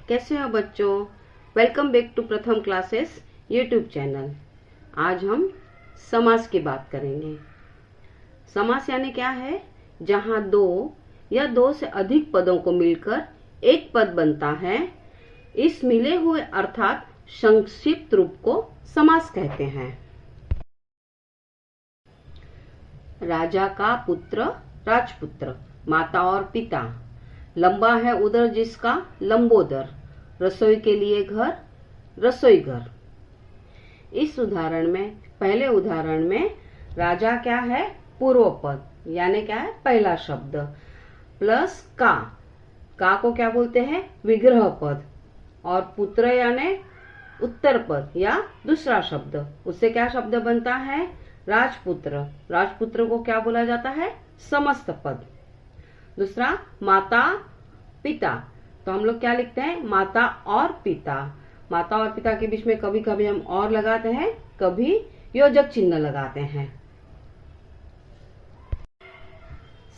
कैसे हो बच्चों। वेलकम बैक टू प्रथम क्लासेस यूट्यूब चैनल। आज हम समास की बात करेंगे। समास यानी क्या है? जहां दो या दो से अधिक पदों को मिलकर एक पद बनता है। इस मिले हुए अर्थात संक्षिप्त रूप को समास कहते हैं। राजा का पुत्र राजपुत्र, माता और पिता, लंबा है उदर जिसका लंबोदर, रसोई के लिए घर रसोई घर। इस उदाहरण में, पहले उदाहरण में राजा क्या है? पूर्व पद, यानी क्या है? पहला शब्द प्लस का को क्या बोलते हैं? विग्रह पद। और पुत्र यानी उत्तर पद या दूसरा शब्द, उससे क्या शब्द बनता है? राजपुत्र। राजपुत्र को क्या बोला जाता है? समस्त पद। दूसरा माता पिता, तो हम लोग क्या लिखते हैं? माता और पिता। माता और पिता के बीच में कभी कभी हम और लगाते हैं, कभी योजक चिन्ह लगाते हैं।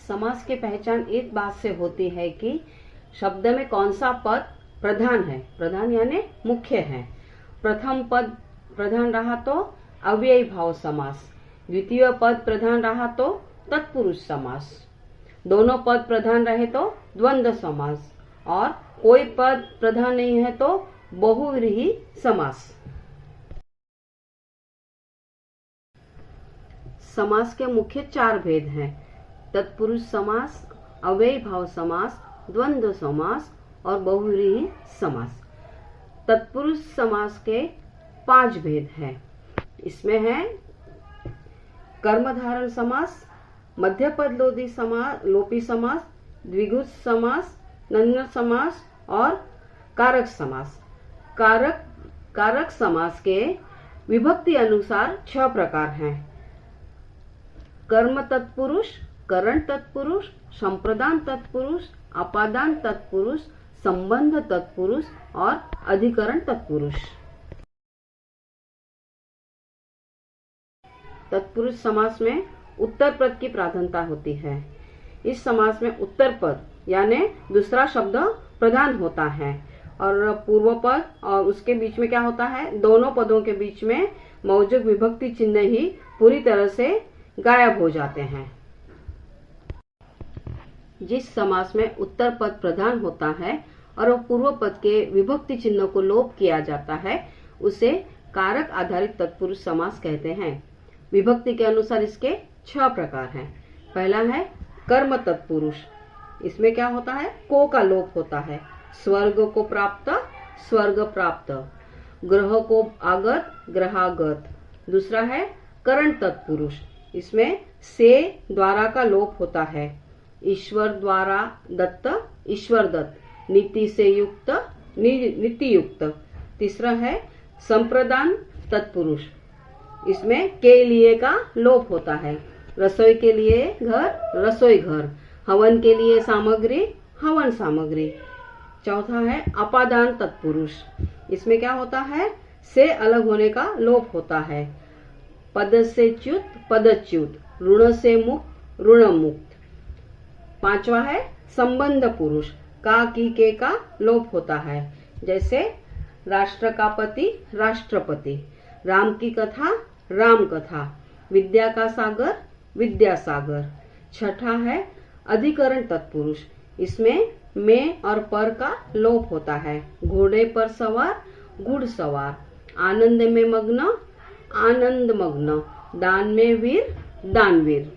समास की पहचान इस बात से होती है कि शब्द में कौन सा पद प्रधान है। प्रधान यानी मुख्य है। प्रथम पद प्रधान रहा तो अव्ययी भाव समास, द्वितीय पद प्रधान रहा तो तत्पुरुष समास, दोनों पद प्रधान रहे तो द्वंद्व समास, और कोई पद प्रधान नहीं है तो बहुव्रीहि समास। समास के मुख्य चार भेद हैं: तत्पुरुष समास, अव्ययी भाव समास, द्वंद्व समास और बहुव्रीहि समास। तत्पुरुष समास के 5 भेद हैं। इसमें है कर्मधारय समास, मध्यपद लोपी समास, द्विगु समास, नञ् समास और कारक समास। कारक समास के विभक्ति अनुसार 6 प्रकार हैं: कर्म तत्पुरुष, करण तत्पुरुष, संप्रदान तत्पुरुष, अपादान तत्पुरुष, संबंध तत्पुरुष और अधिकरण तत्पुरुष। तत्पुरुष समास में उत्तर पद की प्राधान्यता होती है। इस समास में उत्तर पद यानी दूसरा शब्द प्रधान होता है, और पूर्व पद और उसके बीच में क्या होता है? दोनों पदों के बीच में मौजूद विभक्ति चिन्ह ही पूरी तरह से गायब हो जाते हैं। जिस समास में उत्तर पद प्रधान होता है और पूर्व पद के विभक्ति चिन्ह को लोप किया जाता है, उसे कारक आधारित तत्पुरुष समास कहते हैं। विभक्ति के अनुसार इसके 6 प्रकार हैं। पहला है कर्म तत्पुरुष। इसमें क्या होता है? को का लोप होता है। स्वर्ग को प्राप्त, स्वर्ग प्राप्त। ग्रह को आगत, ग्रहागत। दूसरा है करण तत्पुरुष। इसमें से द्वारा का लोप होता है। ईश्वर द्वारा दत्त, ईश्वर दत्त। नीति से युक्त, नीति युक्त। तीसरा है संप्रदान तत्पुरुष। इसमें के लिए का लोप होता है। रसोई के लिए घर, रसोई घर। हवन के लिए सामग्री, हवन सामग्री। चौथा है अपादान तत्पुरुष। इसमें क्या होता है? से अलग होने का लोप होता है। पद से च्युत, पदच्युत। ऋण से मुक्त, ऋण मुक्त। पांचवा है संबंध पुरुष। का की के का लोप होता है। जैसे राष्ट्र का पति, राष्ट्रपति। राम की कथा, राम कथा। विद्या का सागर, विद्या सागर। छठा है अधिकरण तत्पुरुष। इसमें में और पर का लोप होता है। घोड़े पर सवार, घुड़सवार। आनंद में मग्न, आनंद मग्न। दान में वीर, दानवीर।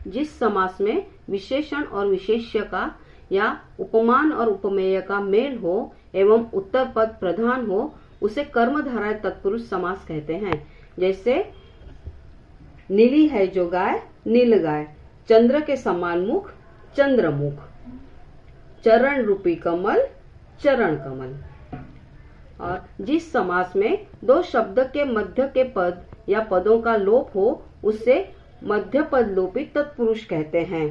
जिस समास में विशेषण और विशेष्य का या उपमान और उपमेय का मेल हो एवं उत्तर पद प्रधान हो, उसे कर्मधारय तत्पुरुष समास कहते हैं। जैसे नीली है जो गाय, नील गाय। चंद्र के समान मुख, चंद्रमुख। चरण रूपी कमल, चरण कमल। और जिस समास में 2 शब्द के मध्य के पद या पदों का लोप हो, उसे मध्य पद लोपी तत्पुरुष कहते हैं।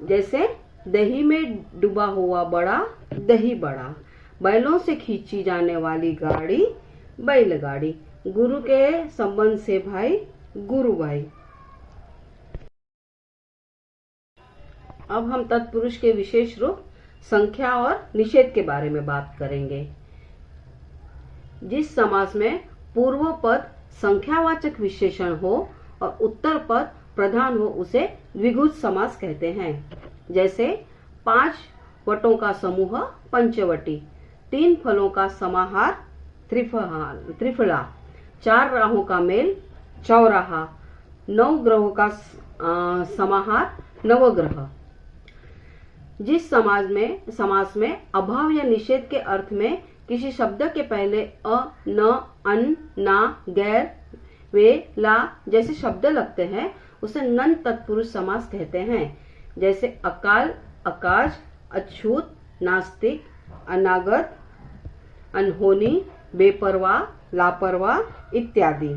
जैसे दही में डूबा हुआ बड़ा, दही बड़ा। बैलों से खींची जाने वाली गाड़ी, बैलगाड़ी। गुरु के संबंध से भाई, गुरु भाई। अब हम तत्पुरुष के विशेष रूप संख्या और निषेध के बारे में बात करेंगे। जिस समास में पूर्व पद संख्यावाचक विशेषण हो और उत्तर पद प्रधान हो उसे द्विगुण समास कहते हैं। जैसे 5 वटों का समूह पंचवटी, 3 फलों का समाहार त्रिफला, 4 राहों का मेल चौराहा, 9 ग्रहों का समाहार नवग्रह। जिस समास में अभाव या निषेध के अर्थ में किसी शब्द के पहले अ, न, अन, ना, गैर, वे, ला जैसे शब्द लगते हैं उसे नन तत्पुरुष समास कहते हैं। जैसे अकाल, अकाज, अछूत, नास्तिक, अनागत, अनहोनी, बेपरवाह, लापरवाह इत्यादि।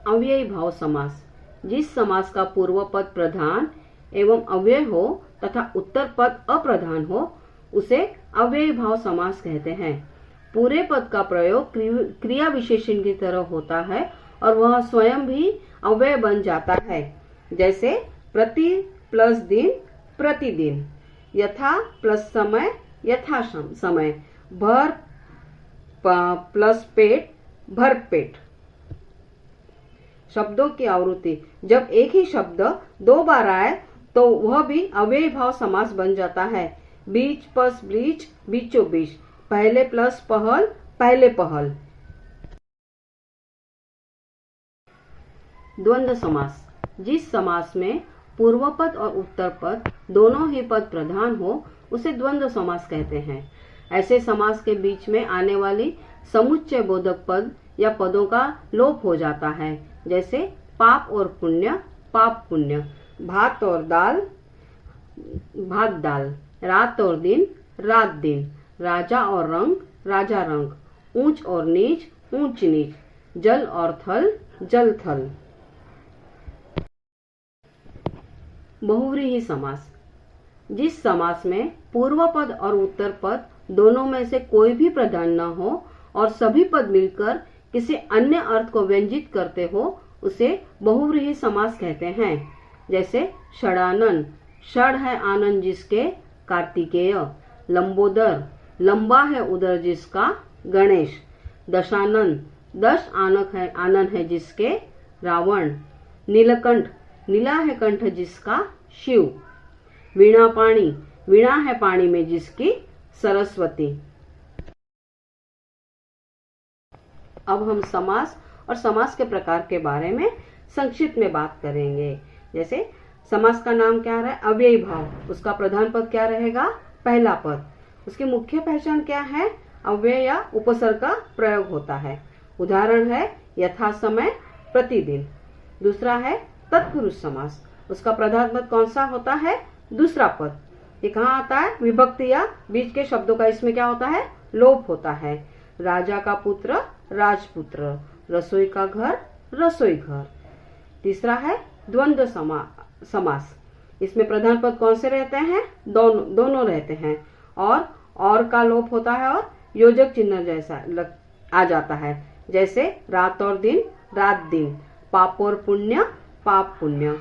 अव्ययी भाव समास। जिस समास का पूर्व पद प्रधान एवं अव्यय हो तथा उत्तर पद अप्रधान हो उसे अव्ययी भाव समास कहते हैं। पूरे पद का प्रयोग क्रिया विशेषण की तरह होता है और वह स्वयं भी अव्यय बन जाता है। जैसे प्रति प्लस दिन प्रतिदिन, यथा प्लस समय यथा समय, भर प्लस पेट भरपेट। शब्दों की आवृत्ति। जब एक ही शब्द 2 बार आए तो वह भी अव्ययी भाव समास बन जाता है। बीच प्लस ब्लीच बीचों बीच, पहले प्लस पहल पहले पहल। द्वंद्व समास। जिस समास में पूर्व पद और उत्तर पद दोनों ही पद प्रधान हो उसे द्वंद्व समास कहते हैं। ऐसे समास के बीच में आने वाली समुच्चय बोधक पद या पदों का लोप हो जाता है। जैसे पाप और पुण्य पाप पुण्य, भात और दाल भात दाल, रात और दिन रात दिन, राजा और रंग राजा रंग, ऊंच और नीच ऊंच नीच, जल और थल जल थल। बहुव्रीहि समास। जिस समास में पूर्व पद और उत्तर पद दोनों में से कोई भी प्रधान न हो और सभी पद मिलकर किसी अन्य अर्थ को व्यंजित करते हो उसे बहुव्रीहि समास कहते हैं। जैसे षडानन, षड है आनंद जिसके कार्तिकेय, लंबोदर, लंबा है उदर जिसका गणेश, दशानन, 10 आनन है जिसके रावण, नीलकंठ, नीला है कंठ जिसका शिव, वीणा पाणी, वीणा है पानी में जिसकी सरस्वती। अब हम समास और समास के प्रकार के बारे में संक्षिप्त में बात करेंगे। जैसे समास का नाम क्या है? अव्ययी भाव। उसका प्रधान पद क्या रहेगा? पहला पद। उसकी मुख्य पहचान क्या है? अव्यय या उपसर्ग का प्रयोग होता है। उदाहरण है यथा समय प्रतिदिन। दूसरा है तत्पुरुष समास। उसका प्रधान पद कौन सा होता है? दूसरा पद। ये कहाँ आता है? विभक्ति या बीच के शब्दों का इसमें क्या होता है? लोप होता है। राजा का पुत्र राजपुत्र, रसोई का घर रसोई घर। तीसरा है द्वंद्व समास। इसमें प्रधान पद कौन से रहते हैं? दोनों रहते हैं और का लोप होता है और योजक चिन्ह जैसा आ जाता है। जैसे रात और दिन रात दिन, पाप और पुण्य पाप पुण्य।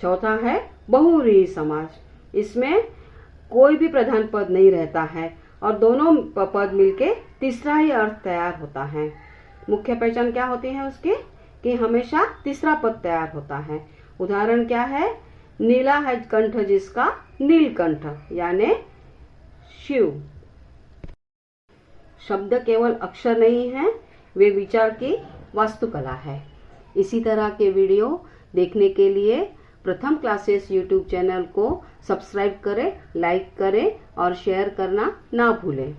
चौथा है बहुव्रीहि समास। इसमें कोई भी प्रधान पद नहीं रहता है और दोनों पद मिलके तीसरा ही अर्थ तैयार होता है। मुख्य पहचान क्या होती है उसकी? कि हमेशा तीसरा पद तैयार होता है। उदाहरण क्या है? नीला है कंठ जिसका नीलकंठ यानी शिव। शब्द केवल अक्षर नहीं है, वे विचार की वास्तुकला है। इसी तरह के वीडियो देखने के लिए प्रथम क्लासेस यूट्यूब चैनल को सब्सक्राइब करें, लाइक करें और शेयर करना ना भूलें।